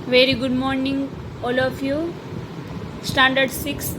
Very good morning all of you. Standard six.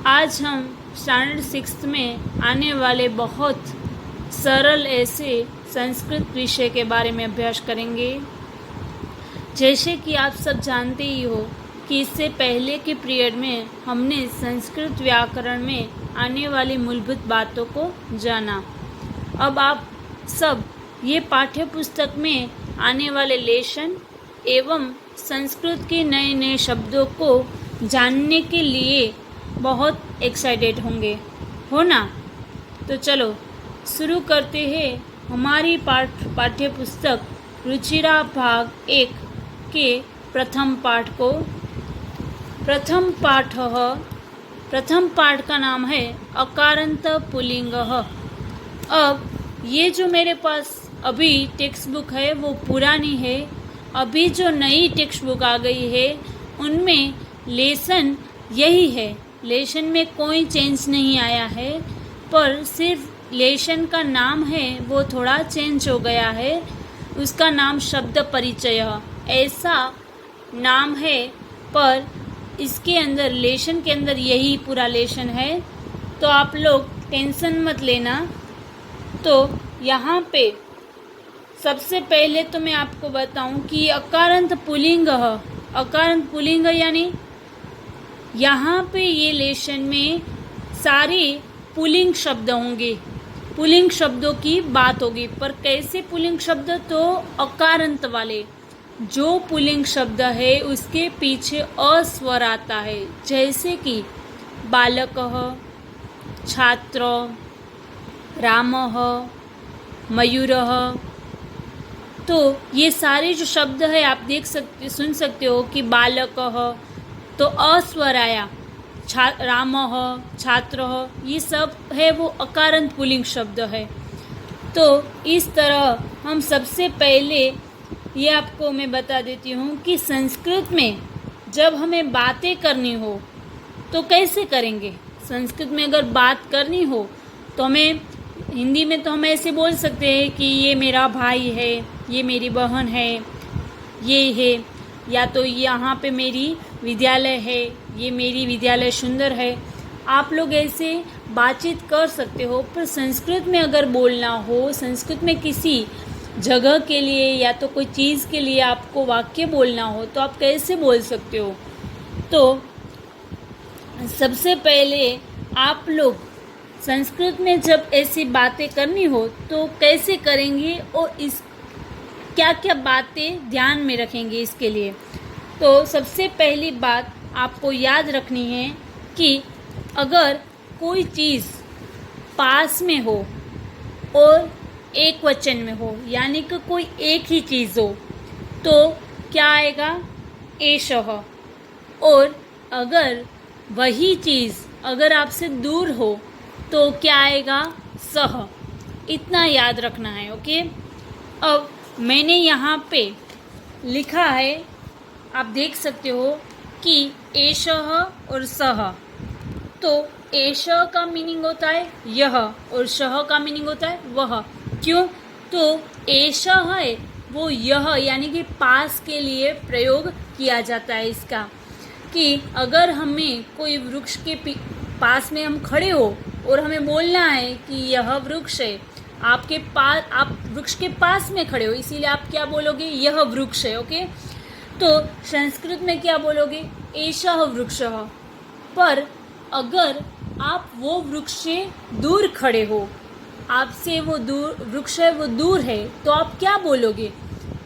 आज हम standard six में आने वाले बहुत सरल ऐसे संस्कृत विषय के बारे में अभ्यास करेंगे। जैसे कि आप सब जानते ही हो कि इससे पहले के पीरियड में हमने संस्कृत व्याकरण में आने वाली मूलभूत बातों को जाना। अब आप सब ये पाठ्य पुस्तक में आने वाले लेशन एवं संस्कृत के नए नए शब्दों को जानने के लिए बहुत एक्साइटेड होंगे, हो ना? तो चलो शुरू करते हैं हमारी पाठ्य पुस्तक रुचिरा भाग 1 के प्रथम पाठ को। प्रथम पाठ का नाम है अकारांत पुल्लिंगः। अब ये जो मेरे पास अभी टेक्स्ट बुक है वो पुरानी है। अभी जो नई टेक्स्ट बुक आ गई है उनमें लेसन यही है। लेसन में कोई चेंज नहीं आया है, पर सिर्फ लेसन का नाम है वो थोड़ा चेंज हो गया है। उसका नाम शब्द परिचय ऐसा नाम है, पर इसके अंदर लेसन के अंदर यही पूरा लेसन है। तो आप लोग टेंशन मत लेना। तो यहाँ पे सबसे पहले तो मैं आपको बताऊं कि अकारांत पुल्लिंग यानी यहाँ पे ये लेशन में सारे पुल्लिंग शब्द होंगे, पुल्लिंग शब्दों की बात होगी। पर कैसे पुल्लिंग शब्द? तो अकारांत वाले। जो पुल्लिंग शब्द है उसके पीछे अ स्वर आता है, जैसे कि बालकः, छात्र, रामः, मयूरः। तो ये सारे जो शब्द है आप सुन सकते हो कि बालकः तो अस्वर आया, रामः, छात्रः, ये सब है वो अकारांत पुल्लिंग शब्द है। तो इस तरह हम सबसे पहले ये आपको मैं बता देती हूँ कि संस्कृत में जब हमें बातें करनी हो तो कैसे करेंगे। संस्कृत में अगर बात करनी हो तो हमें हिंदी में तो हम ऐसे बोल सकते हैं कि ये मेरा भाई है, ये मेरी बहन है, ये है, या तो यहाँ पे मेरी विद्यालय है, ये मेरी विद्यालय सुंदर है। आप लोग ऐसे बातचीत कर सकते हो। पर संस्कृत में अगर बोलना हो, संस्कृत में किसी जगह के लिए या तो कोई चीज़ के लिए आपको वाक्य बोलना हो तो आप कैसे बोल सकते हो? तो सबसे पहले आप लोग संस्कृत में जब ऐसी बातें करनी हो तो कैसे करेंगे और इस क्या क्या बातें ध्यान में रखेंगे इसके लिए। तो सबसे पहली बात आपको याद रखनी है कि अगर कोई चीज़ पास में हो और एक वचन में हो, यानी कि कोई एक ही चीज़ हो, तो क्या आएगा? एषः। और अगर वही चीज़ अगर आपसे दूर हो तो क्या आएगा? सह। इतना याद रखना है, ओके। अब मैंने यहाँ पे लिखा है, आप देख सकते हो कि एषः और सह। तो एषः का मीनिंग होता है यह और सह का मीनिंग होता है वह। क्यों? तो एषः है वो यह यानी कि पास के लिए प्रयोग किया जाता है इसका, कि अगर हमें कोई वृक्ष के पास में हम खड़े हो और हमें बोलना है कि यह वृक्ष है, आपके पास, आप वृक्ष के पास में खड़े हो, इसीलिए आप क्या बोलोगे? यह वृक्ष है, ओके। तो संस्कृत में क्या बोलोगे? एषः वृक्षः। पर अगर आप वो वृक्ष से दूर खड़े हो, आपसे वो वृक्ष है वो दूर है, तो आप क्या बोलोगे?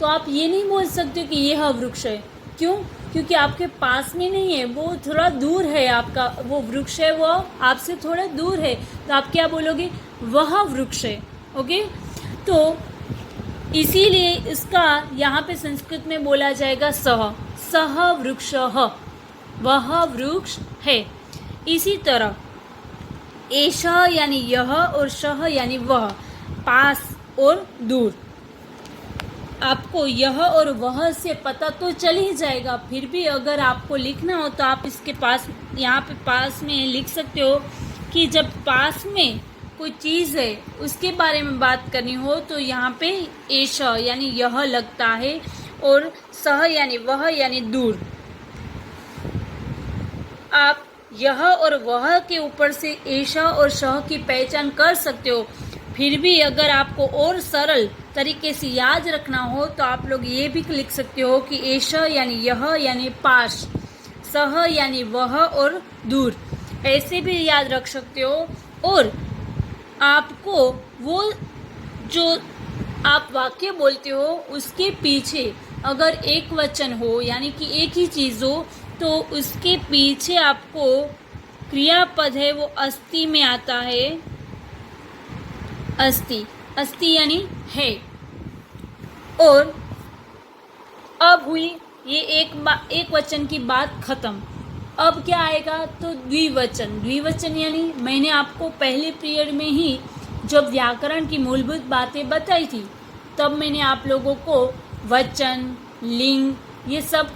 तो आप ये नहीं बोल सकते कि यह वृक्ष है। क्यों? क्योंकि आपके पास में नहीं है, वो थोड़ा दूर है। आपका वो वृक्ष है वो आपसे थोड़ा दूर है, तो आप क्या बोलोगे? वह वृक्ष है, ओके। तो इसीलिए इसका यहाँ पे संस्कृत में बोला जाएगा सह वृक्षः, वह वृक्ष है। इसी तरह एषः यानी यह और सह यानी वह, पास और दूर। आपको यह और वह से पता तो चल ही जाएगा। फिर भी अगर आपको लिखना हो तो आप इसके पास, यहाँ पे पास में लिख सकते हो कि जब पास में कोई चीज़ है उसके बारे में बात करनी हो तो यहाँ पे एष यानी यह लगता है। और सह यानी वह यानी दूर। आप यह और वह के ऊपर से ऐशा और शह की पहचान कर सकते हो। फिर भी अगर आपको और सरल तरीके से याद रखना हो तो आप लोग ये भी लिख सकते हो कि ऐशा यानी यह यानी पास, सह यानी वह और दूर, ऐसे भी याद रख सकते हो। और आपको वो जो आप वाक्य बोलते हो उसके पीछे अगर एक वचन हो यानी कि एक ही चीज़ हो तो उसके पीछे आपको क्रियापद है वो अस्ति में आता है। अस्ति, अस्ति यानी है। और अब हुई ये एक वचन की बात खत्म। अब क्या आएगा तो द्विवचन। द्विवचन यानी मैंने आपको पहले पीरियड में ही जब व्याकरण की मूलभूत बातें बताई थी तब मैंने आप लोगों को वचन, लिंग ये सब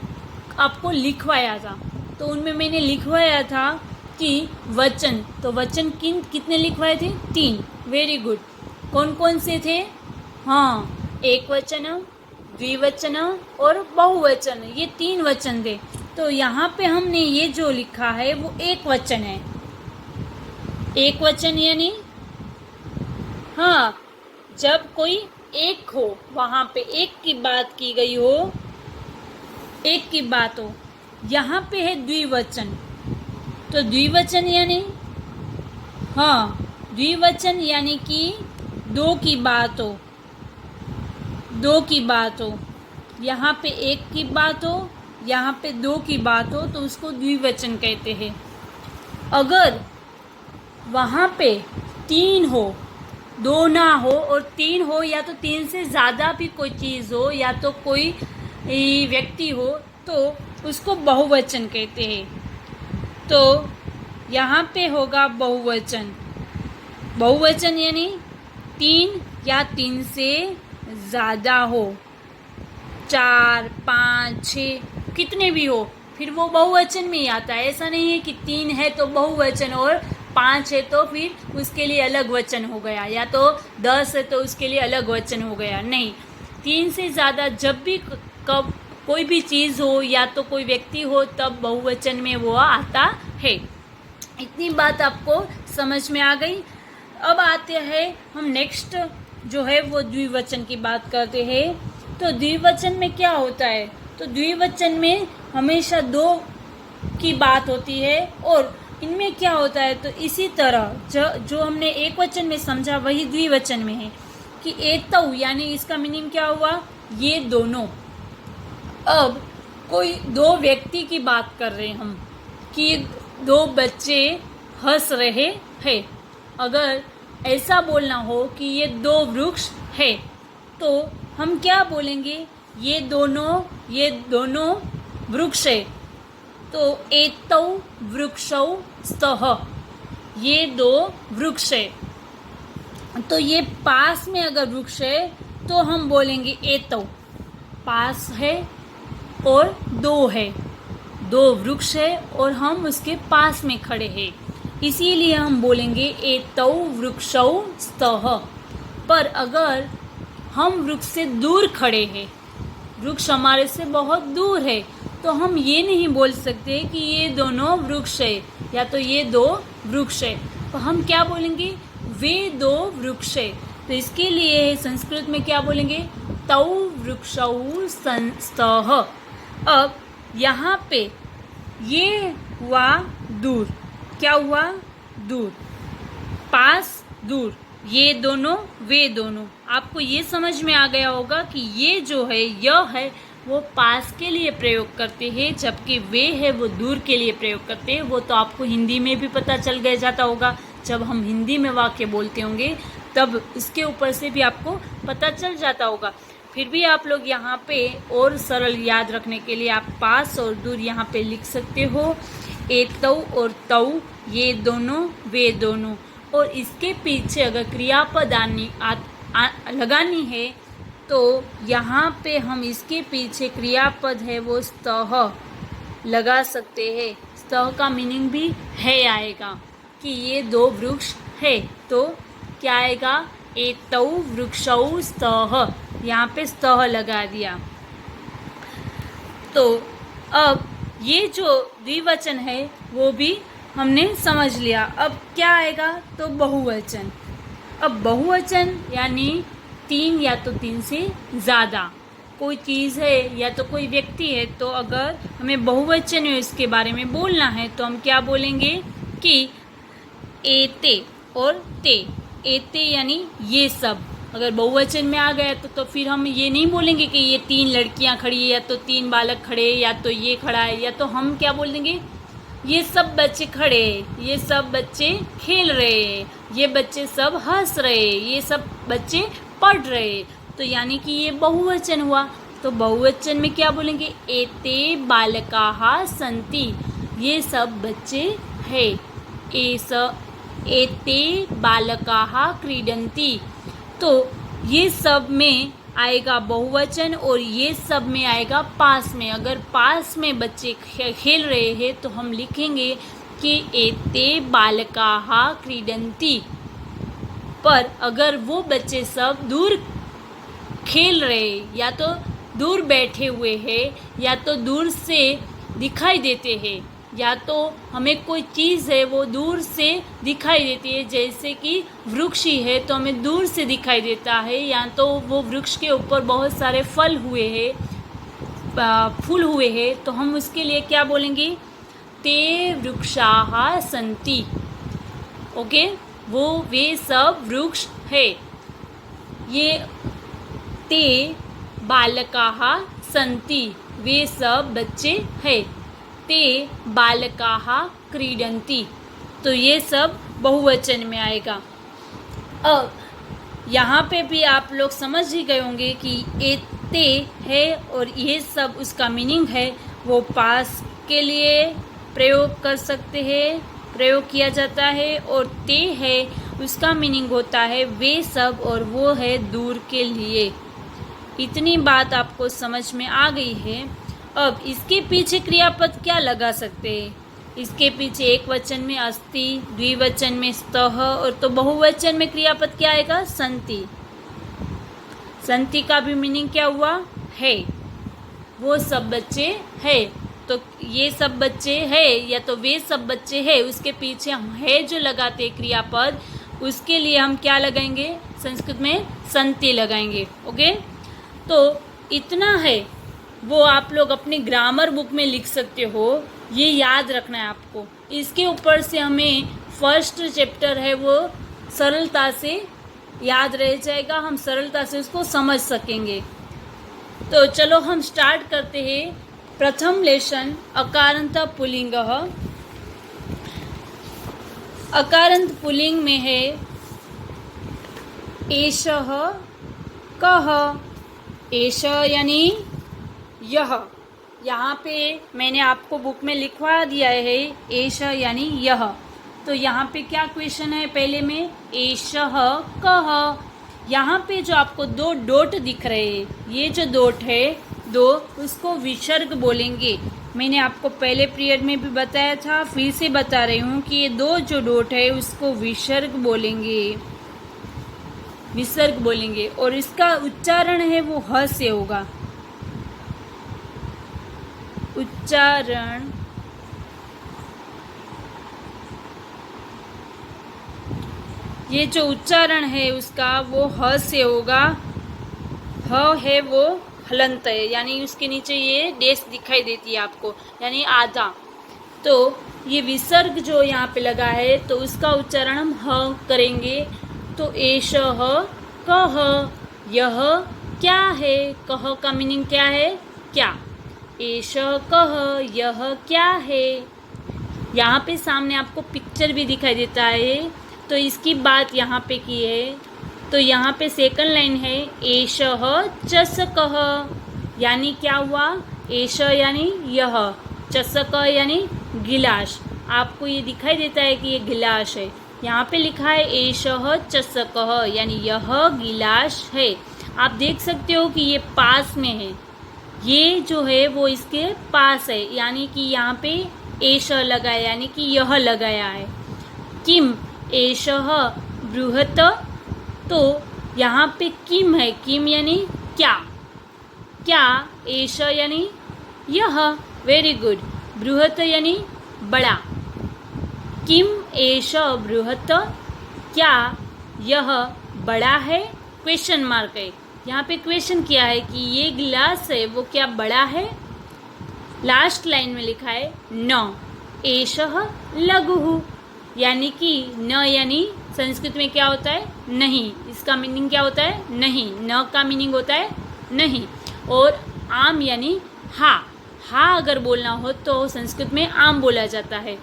आपको लिखवाया था। तो उनमें मैंने लिखवाया था कि वचन, तो वचन कितने लिखवाए थे? 3। Very good. कौन कौन से थे? हाँ, एक वचन, द्विवचन और बहुवचन, ये 3 वचन थे। तो यहाँ पे हमने ये जो लिखा है वो एक वचन है। एक वचन यानी हाँ, जब कोई एक हो, वहाँ पे एक की बात की गई हो, एक की बात हो। यहाँ पे है द्विवचन। तो द्विवचन यानी हाँ, द्विवचन यानी कि 2 की बात हो, 2 की बात हो। यहाँ पे एक की बात हो, यहाँ पे 2 की बात हो तो उसको द्विवचन कहते हैं। अगर वहाँ पे 3 हो, 2 ना हो और 3 हो, या तो 3 से ज़्यादा भी कोई चीज़ हो या तो कोई व्यक्ति हो तो उसको बहुवचन कहते हैं। तो यहाँ पे होगा बहुवचन। बहुवचन यानी 3 या 3 से ज़्यादा हो, 4, 5, 6 कितने भी हो, फिर वो बहुवचन में ही आता है। ऐसा नहीं है कि 3 है तो बहुवचन और 5 है तो फिर उसके लिए अलग वचन हो गया, या तो 10 है तो उसके लिए अलग वचन हो गया। नहीं, 3 से ज़्यादा जब भी कब कोई भी चीज़ हो या तो कोई व्यक्ति हो तब बहुवचन में वो आता है। इतनी बात आपको समझ में आ गई। अब आते हैं हम नेक्स्ट जो है वो द्विवचन की बात करते हैं। तो द्विवचन में क्या होता है? तो द्विवचन में हमेशा 2 की बात होती है। और इनमें क्या होता है तो इसी तरह जो हमने एक वचन में समझा वही द्विवचन में है कि एतौ यानी इसका मीनिंग क्या हुआ? ये दोनों। अब कोई 2 व्यक्ति की बात कर रहे हैं हम कि 2 बच्चे हंस रहे हैं। अगर ऐसा बोलना हो कि ये 2 वृक्ष है तो हम क्या बोलेंगे? ये दोनों वृक्ष है। तो एतौ वृक्षौ स्तः, ये 2 वृक्ष है। तो ये पास में अगर वृक्ष है तो हम बोलेंगे एतौ, पास है और 2 है, 2 वृक्ष है और हम उसके पास में खड़े हैं, इसीलिए हम बोलेंगे एतौ वृक्षौ स्तः। पर अगर हम वृक्ष से दूर खड़े हैं, वृक्ष हमारे से बहुत दूर है, तो हम ये नहीं बोल सकते कि ये दोनों वृक्ष है या तो ये 2 वृक्ष है। तो हम क्या बोलेंगे? वे 2 वृक्ष है। तो इसके लिए संस्कृत में क्या बोलेंगे? तौ वृक्षौ स्तः। अब यहाँ पे ये हुआ दूर, क्या हुआ? दूर, पास, दूर, ये दोनों, वे दोनों। आपको ये समझ में आ गया होगा कि ये जो है यह है वो पास के लिए प्रयोग करते हैं, जबकि वे है वो दूर के लिए प्रयोग करते हैं। वो तो आपको हिंदी में भी पता चल गया जाता होगा, जब हम हिंदी में वाक्य बोलते होंगे तब इसके ऊपर से भी आपको पता चल जाता होगा। फिर भी आप लोग यहाँ पे और सरल याद रखने के लिए आप पास और दूर यहाँ पे लिख सकते हो। एतौ और तौ, ये दोनों, वे दोनों। और इसके पीछे अगर क्रियापद लगानी है तो यहाँ पे हम इसके पीछे क्रियापद है वो स्तः लगा सकते हैं। स्तः का मीनिंग भी है आएगा कि ये 2 वृक्ष है, तो क्या आएगा? एतौ वृक्षौ स्तः, यहाँ पे स्तः लगा दिया। तो अब ये जो द्विवचन है वो भी हमने समझ लिया। अब क्या आएगा, तो बहुवचन। अब बहुवचन यानी 3 या तो 3 से ज़्यादा कोई चीज़ है या तो कोई व्यक्ति है, तो अगर हमें बहुवचन में इसके बारे में बोलना है तो हम क्या बोलेंगे कि एते और ते। एते यानी ये सब अगर बहुवचन में आ गया तो फिर हम ये नहीं बोलेंगे कि ये 3 लड़कियां खड़ी है या तो 3 बालक खड़े या तो ये खड़ा है, या तो हम क्या बोल देंगे, ये सब बच्चे खड़े, ये सब बच्चे खेल रहे, ये बच्चे सब हंस रहे, ये सब बच्चे पढ़ रहे। तो यानी कि ये बहुवचन हुआ। तो बहुवचन में क्या बोलेंगे, एते बालकाः सन्ति, ये सब बच्चे हैं। एते बालकाः क्रीडन्ति, तो ये सब में आएगा बहुवचन और ये सब में आएगा पास में। अगर पास में बच्चे खेल रहे हैं तो हम लिखेंगे कि एते बालकाः क्रीडन्ति। पर अगर वो बच्चे सब दूर खेल रहे या तो दूर बैठे हुए हैं या तो दूर से दिखाई देते हैं या तो हमें कोई चीज़ है वो दूर से दिखाई देती है, जैसे कि वृक्ष ही है तो हमें दूर से दिखाई देता है, या तो वो वृक्ष के ऊपर बहुत सारे फल हुए हैं, फूल हुए हैं, तो हम उसके लिए क्या बोलेंगे, ते वृक्षाः सन्ति। ओके, वे सब वृक्ष है। ये ते बालकाः सन्ति, वे सब बच्चे हैं। ते बालकाः क्रीडन्ति, तो ये सब बहुवचन में आएगा। अब यहाँ पे भी आप लोग समझ ही गए होंगे कि एते है और ये सब उसका मीनिंग है वो पास के लिए प्रयोग कर सकते हैं, प्रयोग किया जाता है, और ते है उसका मीनिंग होता है वे सब और वो है दूर के लिए। इतनी बात आपको समझ में आ गई है। अब इसके पीछे क्रियापद क्या लगा सकते हैं, इसके पीछे एक वचन में अस्ति, द्विवचन में स्तः, और तो बहुवचन में क्रियापद क्या आएगा, सन्ति। सन्ति का भी मीनिंग क्या हुआ, है, वो सब बच्चे है। तो ये सब बच्चे है या तो वे सब बच्चे है, उसके पीछे हम है जो लगाते क्रियापद, उसके लिए हम क्या लगाएंगे, संस्कृत में सन्ति लगाएंगे। ओके, तो इतना है वो आप लोग अपनी ग्रामर बुक में लिख सकते हो, ये याद रखना है आपको। इसके ऊपर से हमें फर्स्ट चैप्टर है वो सरलता से याद रह जाएगा, हम सरलता से उसको समझ सकेंगे। तो चलो हम स्टार्ट करते हैं। प्रथम लेशन अकारंत पुल्लिंग। अकारंत पुल्लिंग में है एषः, कः। एष यानी यह, यहाँ पे मैंने आपको बुक में लिखवा दिया है एष यानी यह। तो यहाँ पे क्या क्वेश्चन है, पहले में एषः कः। यहाँ पे जो आपको 2 डॉट दिख रहे हैं, ये जो डॉट है 2, उसको विसर्ग बोलेंगे। मैंने आपको पहले पीरियड में भी बताया था, फिर से बता रही हूँ कि ये 2 जो डॉट है उसको विसर्ग बोलेंगे, विसर्ग बोलेंगे। और इसका उच्चारण है वो ह से होगा। उच्चारण ये जो उच्चारण है उसका वो ह से होगा। ह है वो हलंत है, यानी उसके नीचे ये डेस दिखाई देती है आपको, यानी आधा। तो ये विसर्ग जो यहाँ पे लगा है तो उसका उच्चारण हम ह करेंगे। तो एषः कः, यह क्या है, कः का मीनिंग क्या है, क्या। एषः कः, यह क्या है। यहाँ पे सामने आपको पिक्चर भी दिखाई देता है, तो इसकी बात यहाँ पे की है। तो यहाँ पे सेकंड लाइन है एषः चषकः, यानी क्या हुआ, एष यानी यह, चषक यानी गिलास। आपको ये दिखाई देता है कि ये गिलास है, यहाँ पे लिखा है एषः चषकः, यानी यह गिलास है। आप देख सकते हो कि ये पास में है, ये जो है वो इसके पास है, यानी कि यहाँ पे एष लगाया, यानी कि यह लगाया है। किम एषः बृहत्, तो यहाँ पे किम है, किम यानी क्या, क्या। एष यानी यह, वेरी गुड। बृहत यानी बड़ा। किम एष बृहत, क्या यह बड़ा है? क्वेश्चन मार्क है, यहाँ पे क्वेश्चन किया है कि ये गिलास है वो क्या बड़ा है? लास्ट लाइन में लिखा है न एषः लघुः, यानी कि न यानी संस्कृत में क्या होता है? नहीं। इसका मीनिंग क्या होता है? नहीं। न का मीनिंग होता है नहीं। और आम यानी हा। हा अगर बोलना हो तो संस्कृत में आम बोला जाता है।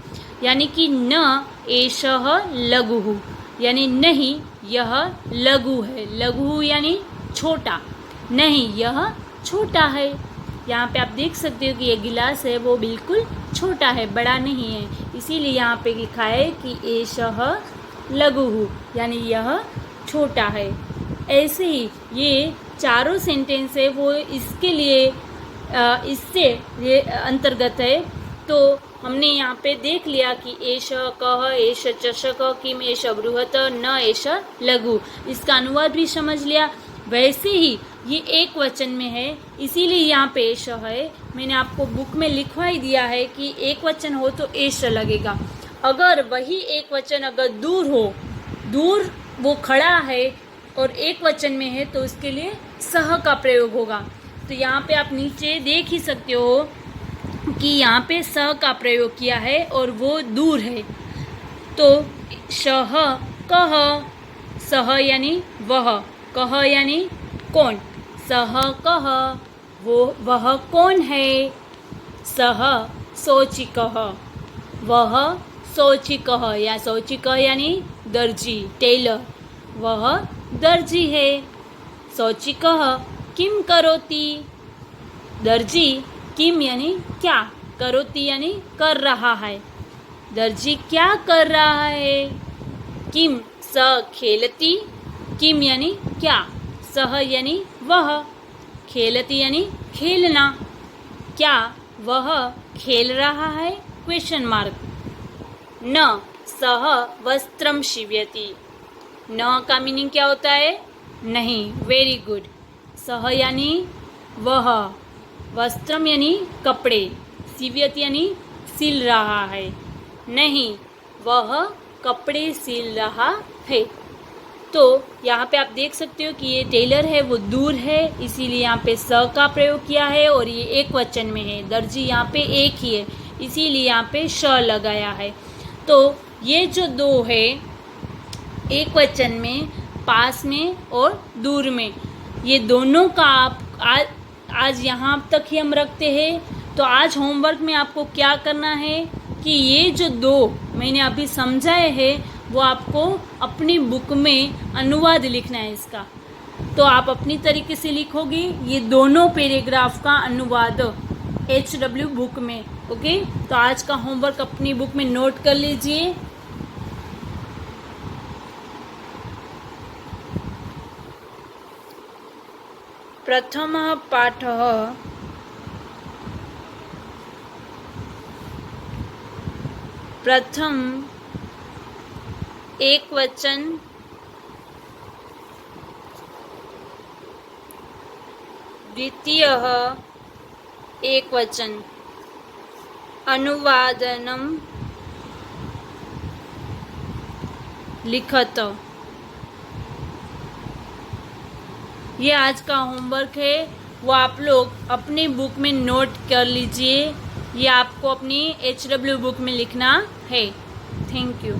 यानी कि न एषः लघुः, यानी नहीं यह लघु है। लघु यानी छोटा, नहीं यह छोटा है। यहाँ पे आप देख सकते हो कि ये गिलास है वो बिल्कुल छोटा है, बड़ा नहीं है। इसीलिए यहाँ पे लिखा है कि एषः लघुः, यानी यह छोटा है। ऐसे ही ये चारों सेंटेंस है वो इसके लिए इससे ये अंतर्गत है। तो हमने यहाँ पे देख लिया कि एष कः, एष चषक, किम एष बृहत, न एष लघु। इसका अनुवाद भी समझ लिया। वैसे ही ये एक वचन में है, इसीलिए यहाँ पे एष है। मैंने आपको बुक में लिखवा ही दिया है कि एक वचन हो तो एष लगेगा। अगर वही एक वचन अगर दूर हो, दूर वो खड़ा है और एक वचन में है तो उसके लिए सह का प्रयोग होगा। तो यहाँ पे आप नीचे देख ही सकते हो कि यहाँ पे स का प्रयोग किया है और वो दूर है। तो शह कह, सह यानी वह, कह यानी कौन, सह कह वह कौन है, सह शौचिकः, वह शौचिकः, या शौचिकः यानी दर्जी, टेलर, वह दर्जी है। शौचिकः किम करोति, दर्जी किम यानी क्या, करोति यानी कर रहा है, दर्जी क्या कर रहा है। किम स खेलती, किम यानी क्या, सह यानी वह, खेलती यानी खेलना, क्या वह खेल रहा है? Question mark. न सह वस्त्रम शिव्यति, न का मीनिंग क्या होता है? नहीं, वेरी गुड। सह यानी वह, वस्त्रम यानी कपड़े, शिव्यति यानी सिल रहा है, नहीं वह कपड़े सिल रहा है। तो यहाँ पे आप देख सकते हो कि ये टेलर है वो दूर है, इसीलिए यहाँ पे स का प्रयोग किया है और ये एक वचन में है। दर्जी यहाँ पे एक ही है, इसीलिए यहाँ पे श लगाया है। तो ये जो दो है एक वचन में, पास में और दूर में, ये दोनों का आप आज यहाँ तक ही हम रखते हैं। तो आज होमवर्क में आपको क्या करना है कि ये जो दो मैंने अभी समझाए हैं वो आपको अपनी बुक में अनुवाद लिखना है इसका। तो आप अपनी तरीके से लिखोगे ये दोनों पैराग्राफ का अनुवाद HW बुक में। ओके, तो आज का होमवर्क अपनी बुक में नोट कर लीजिए। प्रथमः पाठः प्रथम एक वचन, द्वितीयः एक वचन, अनुवादनम लिखत। ये आज का होमवर्क है, वो आप लोग अपनी बुक में नोट कर लीजिए। ये आपको अपनी HW बुक में लिखना है। Thank you.